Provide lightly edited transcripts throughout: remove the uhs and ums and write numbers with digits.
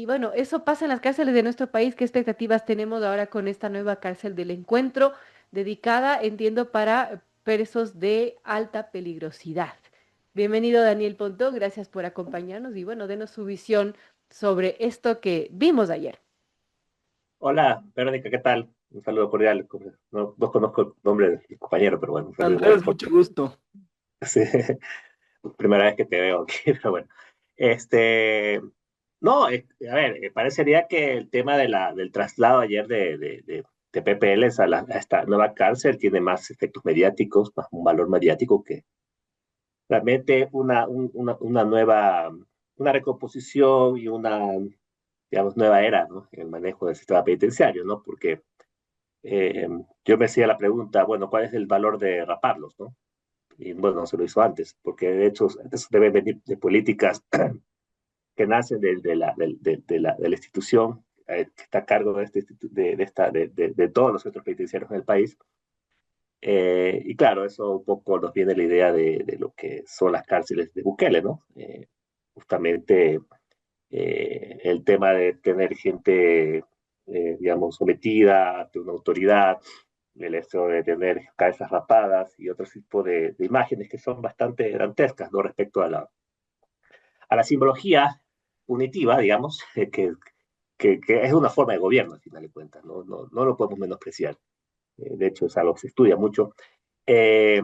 Y bueno, eso pasa en las cárceles de nuestro país. ¿Qué expectativas tenemos ahora con esta nueva cárcel del encuentro dedicada, entiendo, para presos de alta peligrosidad? Bienvenido Daniel Pontón, gracias por acompañarnos y bueno, denos su visión sobre esto que vimos ayer. Hola, Verónica, ¿qué tal? Un saludo cordial. No conozco el nombre de mi compañero, pero bueno, un saludo igual Andrés, por mucho gusto. sí, primera vez que te veo aquí, pero bueno. Este, no, a ver, parecería que el tema del traslado ayer de PPLs a esta nueva cárcel tiene más efectos mediáticos, más un valor mediático que realmente una nueva, una recomposición y una, digamos, nueva era, ¿no? En el manejo del sistema penitenciario, ¿no? Porque eh, yo me hacía la pregunta, bueno, ¿cuál es el valor de raparlos, no? Y bueno, no se lo hizo antes, porque de hecho eso debe venir de políticas que nacen de la institución que está a cargo de todos los centros penitenciarios en el país. Y claro, eso un poco nos viene la idea de lo que son las cárceles de Bukele, ¿no? Justamente el tema de tener gente, digamos, sometida ante una autoridad, el hecho de tener cabezas rapadas y otro tipo de imágenes que son bastante dantescas, ¿no? Respecto a la simbología punitiva, digamos, que es una forma de gobierno, al final de cuentas, no lo podemos menospreciar. De hecho, es algo que se estudia mucho. Eh,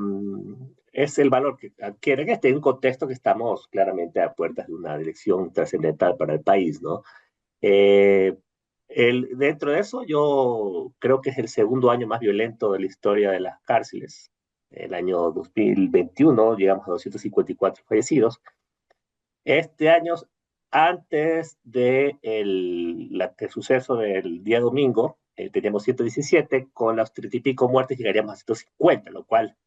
es el valor que adquiere en un contexto que estamos claramente a puertas de una elección trascendental para el país, ¿no? Eh, dentro de eso, yo creo que es el segundo año más violento de la historia de las cárceles. El año 2021 llegamos a 254 fallecidos. Este año, antes de el suceso del día domingo, teníamos 117, con las 30 y pico muertes llegaríamos a 150, lo cual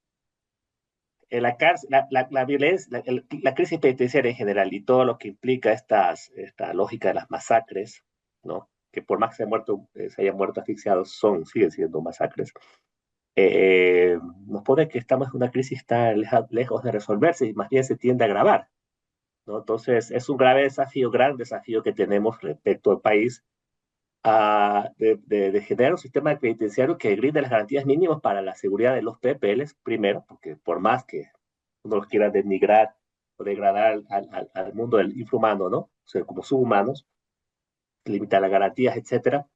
la violencia, la crisis penitenciaria en general y todo lo que implica esta lógica de las masacres, ¿no? Que por más que se hayan muerto asfixiados, siguen siendo masacres, nos pone que estamos en una crisis que está lejos de resolverse y más bien se tiende a agravar, ¿no? Entonces, es un grave desafío, gran desafío que tenemos respecto al país de generar un sistema penitenciario que brinde las garantías mínimas para la seguridad de los PPLs, primero, porque por más que uno los quiera denigrar o degradar al mundo del infrahumano, ¿no? O sea, como subhumanos, limitar las garantías, etcétera,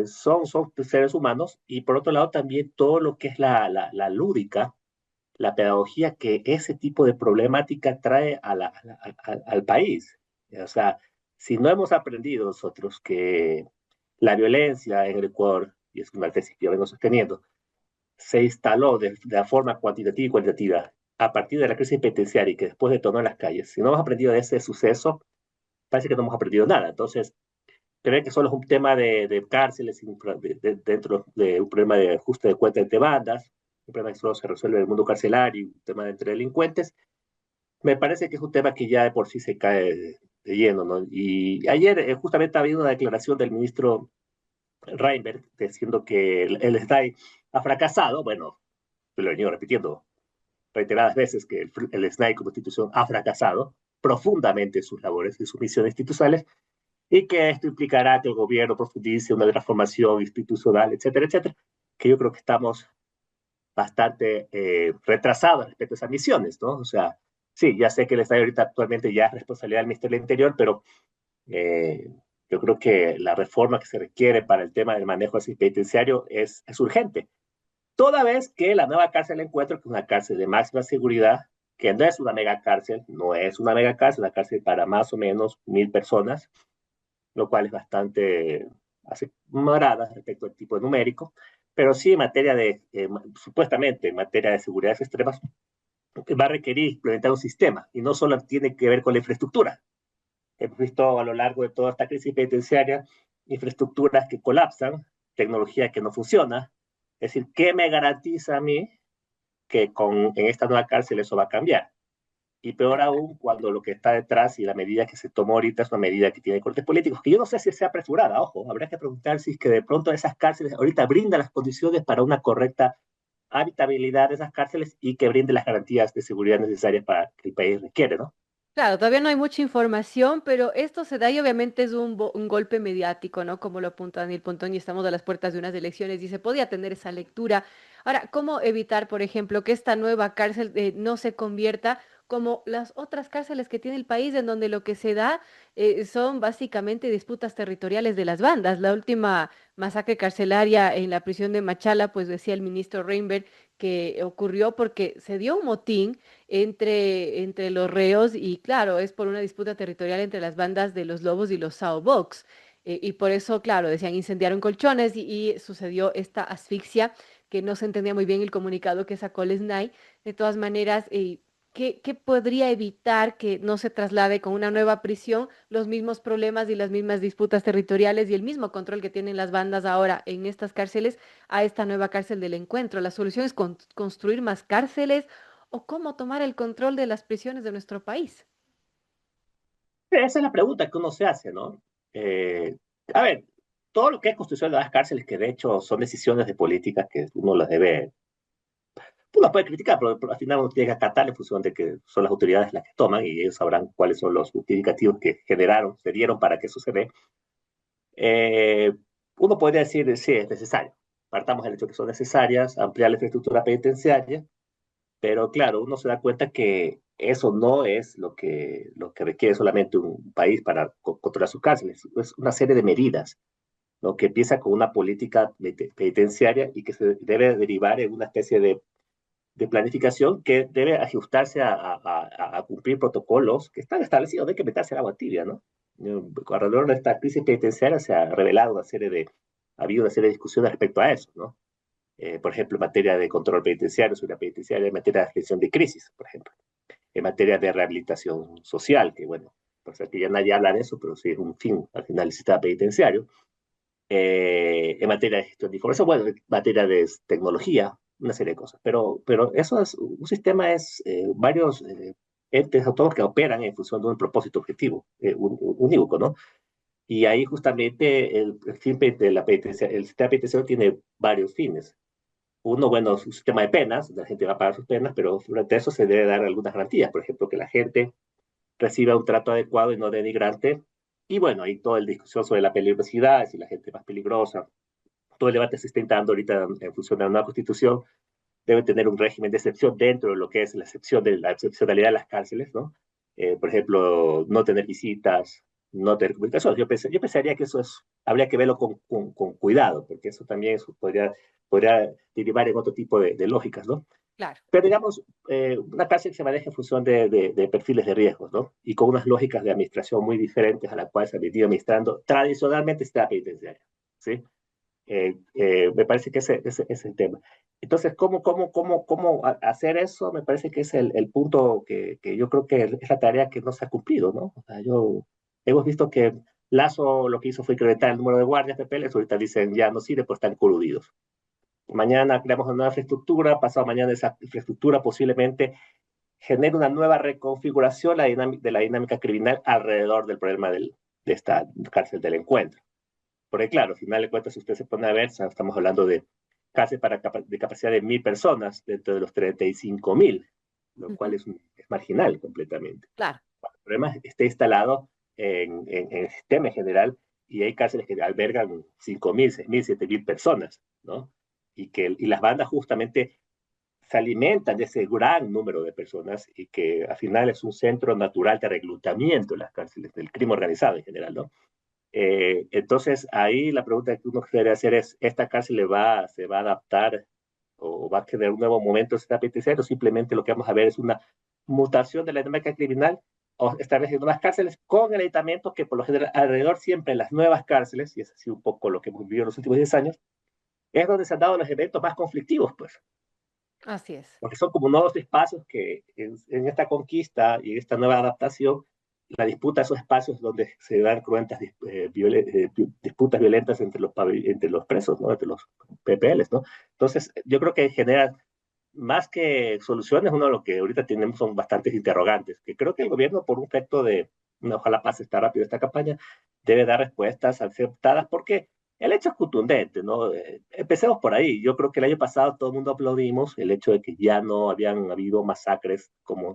son seres humanos y por otro lado también todo lo que es la lúdica, la pedagogía que ese tipo de problemática trae al país. O sea, si no hemos aprendido nosotros que la violencia en el Ecuador, y es una tesis que yo vengo sosteniendo, se instaló de la forma cuantitativa y cualitativa a partir de la crisis penitenciaria y que después detonó en las calles. Si no hemos aprendido de ese suceso, parece que no hemos aprendido nada. Entonces, creo que solo es un tema de cárceles dentro de un problema de ajuste de cuentas entre bandas, un problema que solo se resuelve en el mundo carcelario, un tema entre delincuentes. Me parece que es un tema que ya de por sí se cae de lleno, ¿no? Y ayer justamente ha habido una declaración del ministro Reinberg diciendo que el SNAI ha fracasado. Bueno, lo he venido repitiendo reiteradas veces que el SNAI como institución ha fracasado profundamente en sus labores y sus misiones institucionales y que esto implicará que el gobierno profundice una transformación institucional, etcétera, etcétera, que yo creo que estamos bastante retrasados respecto a esas misiones, ¿no? O sea, sí, ya sé que el Estado ahorita actualmente ya es responsabilidad del Ministerio del Interior, pero eh, yo creo que la reforma que se requiere para el tema del manejo penitenciario es urgente. Toda vez que la nueva cárcel encuentro que es una cárcel de máxima seguridad, que no es una mega cárcel, no es una mega cárcel, una cárcel para más o menos 1.000 personas, lo cual es bastante moderada respecto al tipo de numérico, pero sí en materia supuestamente en materia de seguridad extremas, va a requerir implementar un sistema y no solo tiene que ver con la infraestructura. Hemos visto a lo largo de toda esta crisis penitenciaria infraestructuras que colapsan, tecnología que no funciona. Es decir, ¿qué me garantiza a mí que en esta nueva cárcel eso va a cambiar? Y peor aún cuando lo que está detrás y la medida que se tomó ahorita es una medida que tiene cortes políticos, que yo no sé si sea apresurada, ojo, habría que preguntar si es que de pronto esas cárceles ahorita brindan las condiciones para una correcta habitabilidad de esas cárceles y que brinde las garantías de seguridad necesarias para que el país requiere, ¿no? Claro, todavía no hay mucha información, pero esto se da y obviamente es un golpe mediático, ¿no? Como lo apunta Daniel Pontón y estamos a las puertas de unas elecciones y se podía tener esa lectura. Ahora, ¿cómo evitar, por ejemplo, que esta nueva cárcel no se convierta como las otras cárceles que tiene el país, en donde lo que se da son básicamente disputas territoriales de las bandas? La última masacre carcelaria en la prisión de Machala, pues decía el ministro Reinberg que ocurrió porque se dio un motín entre los reos y claro, es por una disputa territorial entre las bandas de los Lobos y los Sao Box. Y por eso, claro, decían incendiaron colchones y sucedió esta asfixia que no se entendía muy bien el comunicado que sacó el SNAI. De todas maneras, ¿qué podría evitar que no se traslade con una nueva prisión los mismos problemas y las mismas disputas territoriales y el mismo control que tienen las bandas ahora en estas cárceles a esta nueva cárcel del encuentro? La solución es construir más cárceles o cómo tomar el control de las prisiones de nuestro país. Esa es la pregunta que uno se hace, ¿no? Eh, a ver, todo lo que es construcción de las cárceles, que de hecho son decisiones de política que uno las debe, uno puede criticar, pero al final uno tiene que acatar en función de que son las autoridades las que toman y ellos sabrán cuáles son los justificativos que generaron, se dieron para que eso se dé. Eh, Uno podría decir, sí, es necesario. Partamos del hecho que son necesarias, ampliar la infraestructura penitenciaria, pero claro, uno se da cuenta que eso no es lo que requiere solamente un país para controlar sus cárceles, es una serie de medidas, ¿no? Que empieza con una política penitenciaria y que se debe derivar en una especie de planificación que debe ajustarse a cumplir protocolos que están establecidos. No hay que meterse en agua tibia, ¿no? Alrededor de esta crisis penitenciaria se ha revelado ha habido una serie de discusiones respecto a eso, ¿no? Por ejemplo, en materia de control penitenciario, seguridad penitenciaria, en materia de gestión de crisis, por ejemplo, en materia de rehabilitación social, que bueno, por ser que ya nadie habla de eso, pero sí es un fin al final del sistema penitenciario, en materia de gestión de información, bueno, en materia de tecnología, una serie de cosas. Pero eso es, un sistema es varios entes autónomos que operan en función de un propósito objetivo, unívoco, ¿no? Y ahí justamente el fin de la penitencia, el sistema penitenciario tiene varios fines. Uno, bueno, es un sistema de penas, la gente va a pagar sus penas, pero durante eso se debe dar algunas garantías, por ejemplo, que la gente reciba un trato adecuado y no denigrante. Y bueno, hay toda la discusión sobre la peligrosidad, si la gente es más peligrosa, todo el debate se está dando ahorita en función de la nueva constitución, debe tener un régimen de excepción dentro de lo que es la excepción de la excepcionalidad de las cárceles, ¿no? Por ejemplo, no tener visitas, no tener comunicación. Yo pensaría que eso habría que verlo con cuidado, porque eso también podría derivar en otro tipo de lógicas, ¿no? Claro. Pero digamos, una cárcel se maneja en función de perfiles de riesgos, ¿no? Y con unas lógicas de administración muy diferentes a las cuales se ha venido administrando tradicionalmente está penitenciaria, ¿sí? Me parece que ese es el tema. Entonces, ¿cómo hacer eso? Me parece que es el punto que yo creo que es la tarea que no se ha cumplido, ¿no? O sea, hemos visto que Lazo lo que hizo fue incrementar el número de guardias de PPL, ahorita dicen ya no sirve, pues están coludidos. Mañana creamos una nueva infraestructura, pasado mañana esa infraestructura posiblemente genere una nueva reconfiguración de la dinámica criminal alrededor del problema de esta cárcel del encuentro. Porque claro, al final de cuentas, si usted se pone a ver, estamos hablando de casi de capacidad de 1.000 personas dentro de los 35.000, lo cual Ujú. es marginal completamente. Claro. El problema está instalado en el sistema en general y hay cárceles que albergan 5.000, 6.000, 7.000 personas, ¿no? Y las bandas justamente se alimentan de ese gran número de personas y que al final es un centro natural de reclutamiento en las cárceles del crimen organizado en general, ¿no? Entonces, ahí la pregunta que uno quiere hacer es, ¿esta cárcel se va a adaptar o va a tener un nuevo momento de penitenciario? Simplemente lo que vamos a ver es una mutación de la dinámica criminal o estableciendo nuevas cárceles con el aislamiento que por lo general alrededor siempre en las nuevas cárceles, y es así un poco lo que hemos vivido en los últimos 10 años, es donde se han dado los eventos más conflictivos, pues Así es. porque son como nuevos espacios que en esta conquista y en esta nueva adaptación, la disputa de esos espacios donde se dan cruentas disputas violentas entre los presos, ¿no? Entre los PPLs, ¿no? Entonces, yo creo que genera más que soluciones, uno de lo que ahorita tenemos son bastantes interrogantes, que creo que el gobierno, por un efecto de, ojalá pase esta rápido esta campaña, debe dar respuestas aceptadas, porque el hecho es contundente, ¿no? Empecemos por ahí. Yo creo que el año pasado todo el mundo aplaudimos el hecho de que ya no habían habido masacres como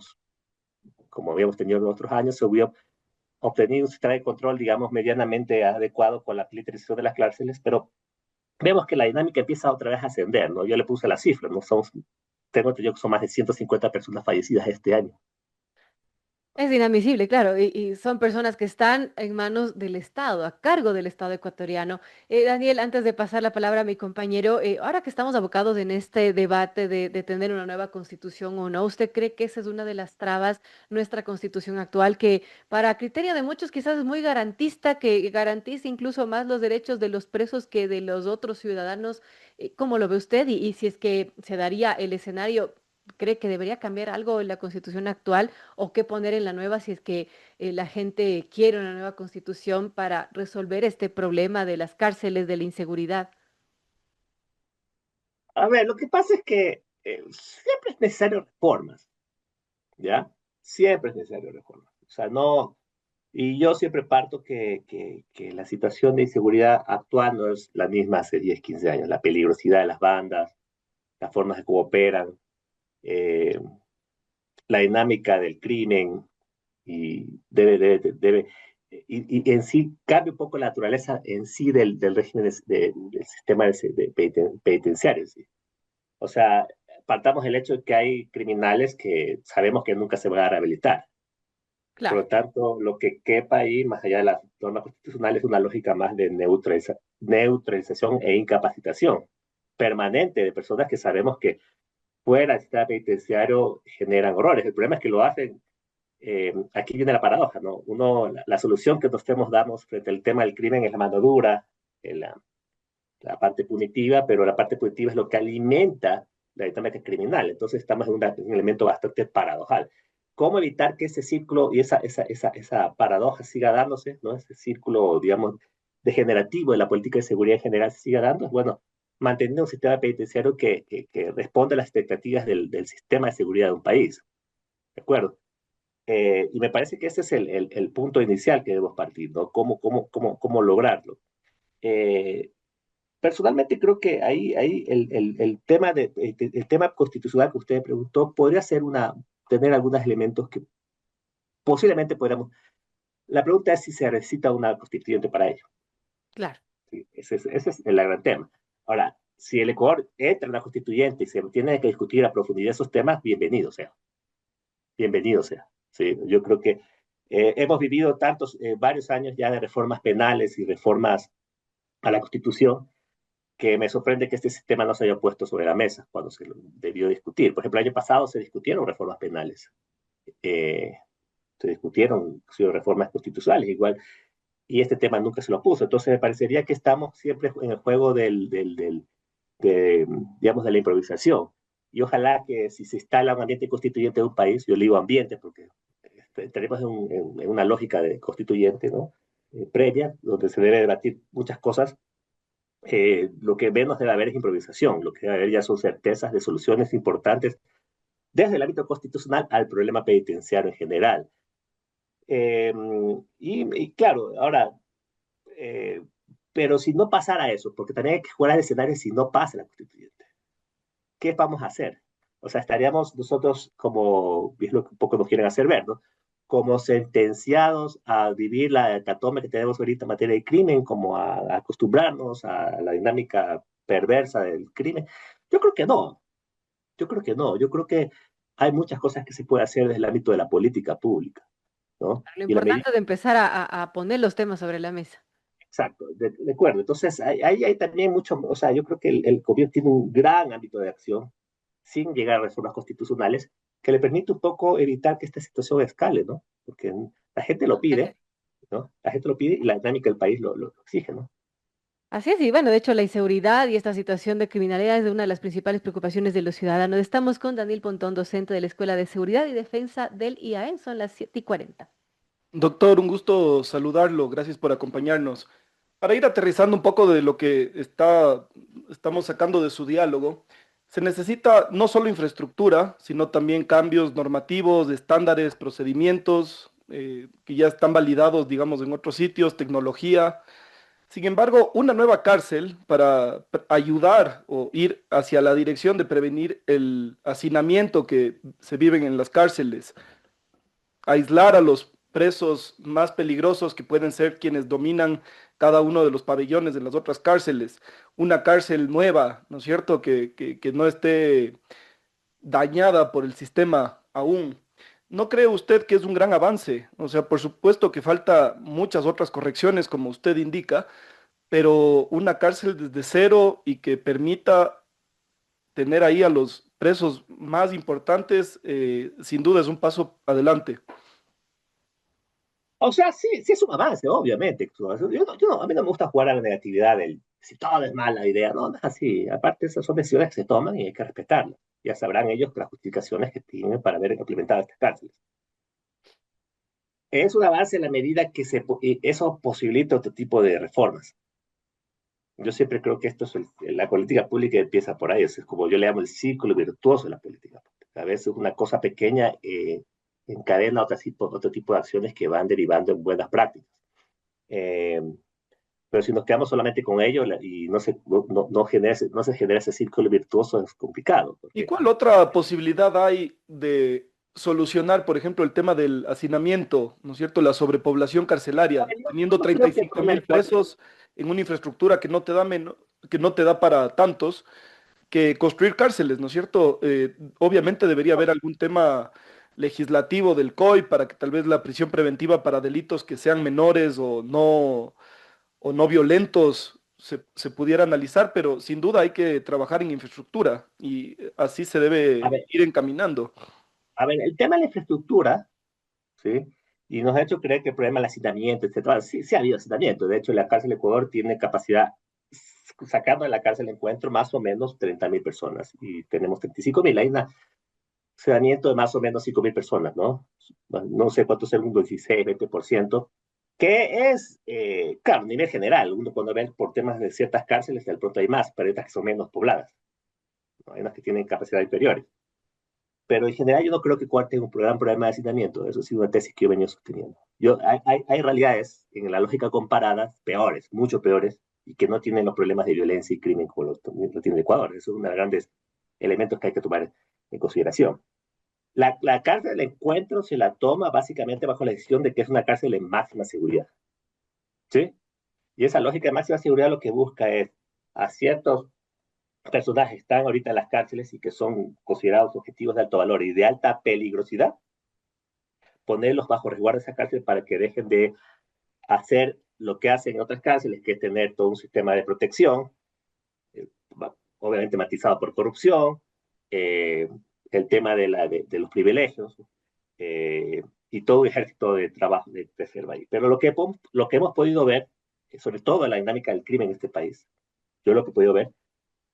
como habíamos tenido en otros años, se hubiera obtenido un sistema de control, digamos, medianamente adecuado con la militarización de las cárceles, pero vemos que la dinámica empieza otra vez a ascender, ¿no? Yo le puse la cifra, ¿no? Tengo entendido que son más de 150 personas fallecidas este año. Es inadmisible, claro, y son personas que están en manos del Estado, a cargo del Estado ecuatoriano. Daniel, antes de pasar la palabra a mi compañero, ahora que estamos abocados en este debate de tener una nueva constitución o no, ¿usted cree que esa es una de las trabas, nuestra constitución actual, que para criterio de muchos quizás es muy garantista, que garantiza incluso más los derechos de los presos que de los otros ciudadanos? ¿Cómo lo ve usted? Y si es que se daría el escenario, ¿cree que debería cambiar algo en la constitución actual o qué poner en la nueva si es que la gente quiere una nueva constitución para resolver este problema de las cárceles, de la inseguridad? A ver, lo que pasa es que siempre es necesario reformas, ¿ya? Siempre es necesario reformas. O sea, no, y yo siempre parto que la situación de inseguridad actual no es la misma hace 10, 15 años. La peligrosidad de las bandas, las formas de cómo operan, eh, la dinámica del crimen, y y en sí cambia un poco la naturaleza en sí del régimen del sistema penitenciario. ¿Sí? O sea, partamos del hecho de que hay criminales que sabemos que nunca se van a rehabilitar. Por Claro, lo tanto, lo que quepa ahí, más allá de las normas constitucionales, es una lógica más de neutralización e incapacitación permanente de personas que sabemos que fuera del sistema penitenciario generan horrores. El problema es que lo hacen, aquí viene la paradoja, ¿no? La solución que nosotros damos frente al tema del crimen es la mano dura, la parte punitiva, pero la parte punitiva es lo que alimenta la dinámica criminal. Entonces estamos en un elemento bastante paradojal. ¿Cómo evitar que ese círculo y esa paradoja siga dándose, ¿no? Ese círculo, digamos, degenerativo de la política de seguridad en general se siga dando? Bueno, manteniendo un sistema penitenciario que responde a las expectativas del sistema de seguridad de un país. ¿De acuerdo? Y me parece que ese es el punto inicial que debemos partir, ¿no? ¿Cómo lograrlo? Eh, Personalmente creo que ahí el tema constitucional que usted preguntó podría ser tener algunos elementos que posiblemente podamos. La pregunta es si se necesita una constituyente para ello. claro. Sí, ese es el gran tema. Ahora, si el Ecuador entra en la constituyente y se tiene que discutir a profundidad esos temas, bienvenido sea, bienvenido sea. Sí, yo creo que hemos vivido varios años ya de reformas penales y reformas a la Constitución, que me sorprende que este sistema no se haya puesto sobre la mesa cuando se debió discutir. Por ejemplo, el año pasado se discutieron reformas penales, eh, se discutieron reformas constitucionales igual, y este tema nunca se lo puso. Entonces me parecería que estamos siempre en el juego de, digamos, de la improvisación. Y ojalá que si se instala un ambiente constituyente de un país, yo le digo ambiente porque tenemos en una lógica de constituyente, ¿no? Previa, donde se debe debatir muchas cosas, lo que menos debe haber es improvisación, lo que debe haber ya son certezas de soluciones importantes desde el ámbito constitucional al problema penitenciario en general. Eh, y claro, ahora, eh, pero si no pasara eso, porque también hay que jugar al escenario si no pasa la constituyente, ¿qué vamos a hacer? O sea, estaríamos nosotros como, es lo que un poco nos quieren hacer ver, ¿no? Como sentenciados a vivir la hecatombe que tenemos ahorita en materia de crimen, como a acostumbrarnos a la dinámica perversa del crimen. Yo creo que no, yo creo que no, yo creo que hay muchas cosas que se puede hacer desde el ámbito de la política pública, ¿no? Lo Y la medida, importante es empezar a poner los temas sobre la mesa. exacto, de acuerdo. Entonces, ahí hay también mucho, o sea, yo creo que el gobierno tiene un gran ámbito de acción sin llegar a reformas constitucionales, que le permite un poco evitar que esta situación escale, ¿no? Porque la gente lo pide, ¿no? La gente lo pide y la dinámica del país lo exige, ¿no? Así es, y bueno, de hecho la inseguridad y esta situación de criminalidad es una de las principales preocupaciones de los ciudadanos. Estamos con Daniel Pontón, docente de la Escuela de Seguridad y Defensa del IAE, son las 7:40. Doctor, un gusto saludarlo. Gracias por acompañarnos. Para ir aterrizando un poco de lo que estamos sacando de su diálogo, se necesita no solo infraestructura, sino también cambios normativos, estándares, procedimientos que ya están validados, digamos, en otros sitios, tecnología. Sin embargo, una nueva cárcel para ayudar o ir hacia la dirección de prevenir el hacinamiento que se viven en las cárceles aislar a los presos más peligrosos que pueden ser quienes dominan cada uno de los pabellones de las otras cárceles, una cárcel nueva, ¿no es cierto?, que no esté dañada por el sistema aún. ¿No cree usted que es un gran avance? O sea, por supuesto que falta muchas otras correcciones, como usted indica, pero una cárcel desde cero y que permita tener ahí a los presos más importantes, sin duda es un paso adelante. O sea, sí, sí es un avance, obviamente. A mí no me gusta jugar a la negatividad del si todo es mala idea, no, no es así. Aparte, esas son decisiones que se toman y hay que respetarlas. Ya sabrán ellos las justificaciones que tienen para haber implementado estas cárceles. Es un avance en la medida que eso posibilita otro tipo de reformas. Yo siempre creo que esto es la política pública empieza por ahí, es como yo le llamo el círculo virtuoso de la política pública. A veces una cosa pequeña encadena otro tipo de acciones que van derivando en buenas prácticas. Eh, pero si nos quedamos solamente con ello y no se genera ese círculo virtuoso, es complicado. ¿Y Porque, cuál otra posibilidad hay de solucionar, por ejemplo, el tema del hacinamiento, ¿no es cierto?, la sobrepoblación carcelaria, teniendo yo creo que el 35 problema mil presos en una infraestructura que no te da para tantos, que construir cárceles, ¿no es cierto? Obviamente debería haber algún tema legislativo del COI para que tal vez la prisión preventiva para delitos que sean menores o no violentos se pudiera analizar, pero sin duda hay que trabajar en infraestructura y así se a debe ver, ir encaminando. el tema de la infraestructura, ¿sí? Y nos ha hecho creer que el problema del hacinamiento, etcétera, sí, sí ha habido hacinamiento. De hecho, la cárcel de Ecuador tiene capacidad, sacando de la cárcel de Encuentro, más o menos 30.000 personas y tenemos 35.000. Hay un hacinamiento de más o menos 5.000 personas, ¿no? No sé cuánto es un 16, 20%, que es, claro, a nivel general. Uno cuando ve por temas de ciertas cárceles, de pronto hay más, pero hay otras que son menos pobladas, ¿no? Hay unas que tienen capacidad inferiores. Pero en general yo no creo que Ecuador tenga un gran problema de hacinamiento. Eso ha sido una tesis que yo venía sosteniendo. Hay realidades, en la lógica comparada, peores, mucho peores, y que no tienen los problemas de violencia y crimen como lo tiene Ecuador. Eso es uno de los grandes elementos que hay que tomar en consideración. La cárcel del Encuentro se la toma básicamente bajo la decisión de que es una cárcel de máxima seguridad. ¿Sí? Y esa lógica de máxima seguridad lo que busca es a ciertos personajes que están ahorita en las cárceles y que son considerados objetivos de alto valor y de alta peligrosidad, ponerlos bajo resguardo de esa cárcel para que dejen de hacer lo que hacen en otras cárceles, que es tener todo un sistema de protección, eh, obviamente matizado por corrupción, eh, el tema de los privilegios, y todo un ejército de trabajo de reserva ahí. Pero lo que hemos podido ver, sobre todo en la dinámica del crimen en este país, yo lo que he podido ver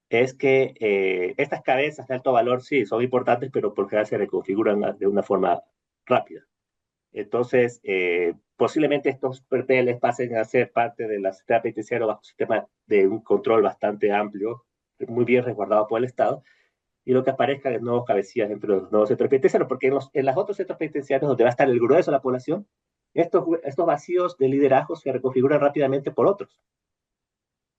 es que estas cabezas de alto valor sí son importantes, pero por general se reconfiguran de una forma rápida. Entonces, posiblemente estos perpeles pasen a ser parte de la sistema penitenciario bajo un sistema de un control bastante amplio, muy bien resguardado por el Estado, y lo que aparezcan es nuevos cabecillas dentro de los nuevos centros penitenciarios, porque en los otros centros penitenciarios donde va a estar el grueso de la población, estos vacíos de liderazgo se reconfiguran rápidamente por otros.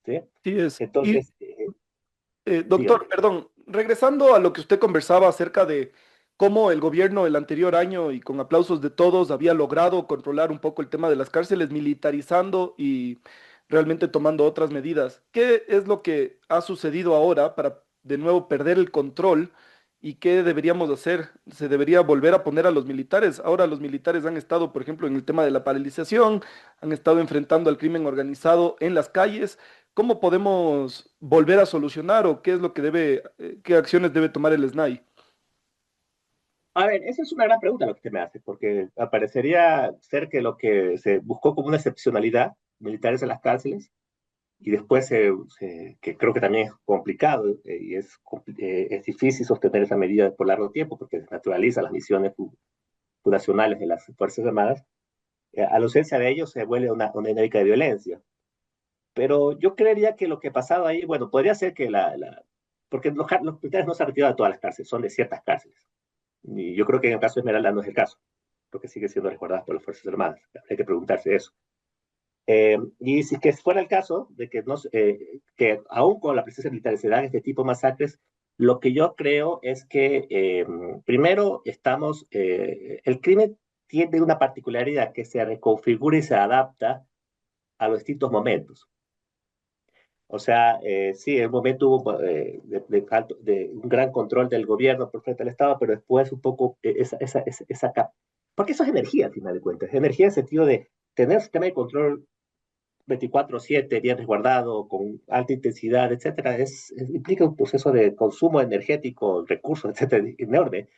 ¿Sí? Sí es. Y Entonces, dígame. doctor, perdón, regresando a lo que usted conversaba acerca de cómo el gobierno el anterior año y con aplausos de todos había logrado controlar un poco el tema de las cárceles, militarizando y realmente tomando otras medidas. ¿Qué es lo que ha sucedido ahora para de nuevo perder el control y qué deberíamos hacer? ¿Se debería volver a poner a los militares? Ahora los militares han estado, por ejemplo, en el tema de la paralización, han estado enfrentando al crimen organizado en las calles. ¿Cómo podemos volver a solucionar o qué es lo que qué acciones debe tomar el SNAI? A ver, esa es una gran pregunta lo que usted me hace, porque parecería ser que lo que se buscó como una excepcionalidad, militares en las cárceles, y después que creo que también es complicado y es difícil sostener esa medida por largo tiempo porque desnaturaliza las misiones nacionales de las Fuerzas Armadas. A la ausencia de ellos se vuelve una dinámica de violencia. Pero yo creería que lo que ha pasado ahí, bueno, podría ser que porque los militares no se han retirado de todas las cárceles, son de ciertas cárceles. Y yo creo que en el caso de Esmeralda no es el caso, porque sigue siendo resguardada por las Fuerzas Armadas. Hay que preguntarse eso. Y si que fuera el caso de que aún con la presencia militar se dan este tipo de masacres, lo que yo creo es que primero el crimen tiene una particularidad que se reconfigura y se adapta a los distintos momentos. O sea, sí, en un momento hubo de un gran control del gobierno por frente al Estado, pero después un poco porque eso es energía, al final de cuentas. Es energía en el sentido de tener un sistema de control 24/7, bien resguardado, con alta intensidad, etcétera, implica un proceso de consumo energético, recursos, etcétera, enorme.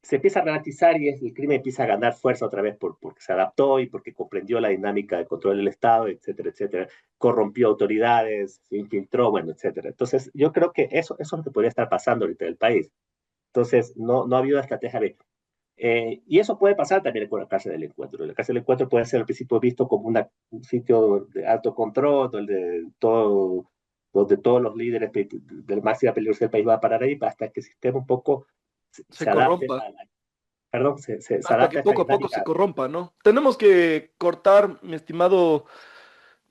Se empieza a relativizar y el crimen empieza a ganar fuerza otra vez porque se adaptó y porque comprendió la dinámica de control del Estado, etcétera, etcétera. Corrompió autoridades, se infiltró, bueno, etcétera. Entonces, yo creo que eso es lo que podría estar pasando ahorita en el país. Entonces, no ha habido estrategia B. Y eso puede pasar también con la cárcel del encuentro. La cárcel del encuentro puede ser al principio visto como un sitio de alto control, donde todos los líderes de la máxima peligrosidad del país van a parar ahí, hasta que el sistema un poco Se se adapte corrompa. perdón, se Hasta que adapte a esta poco a poco se dinámica. corrompa, ¿no? Tenemos que cortar, mi estimado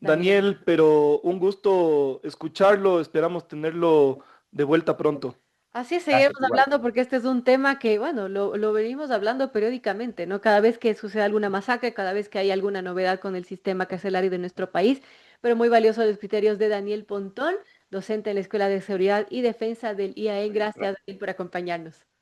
Daniel. Daniel, pero un gusto escucharlo, esperamos tenerlo de vuelta pronto. Así es, seguiremos Gracias, igual. hablando porque este es un tema que, bueno, lo venimos hablando periódicamente, ¿no? Cada vez que sucede alguna masacre, cada vez que hay alguna novedad con el sistema carcelario de nuestro país, pero muy valiosos los criterios de Daniel Pontón, docente en la Escuela de Seguridad y Defensa del IAE. Gracias, Daniel, por acompañarnos.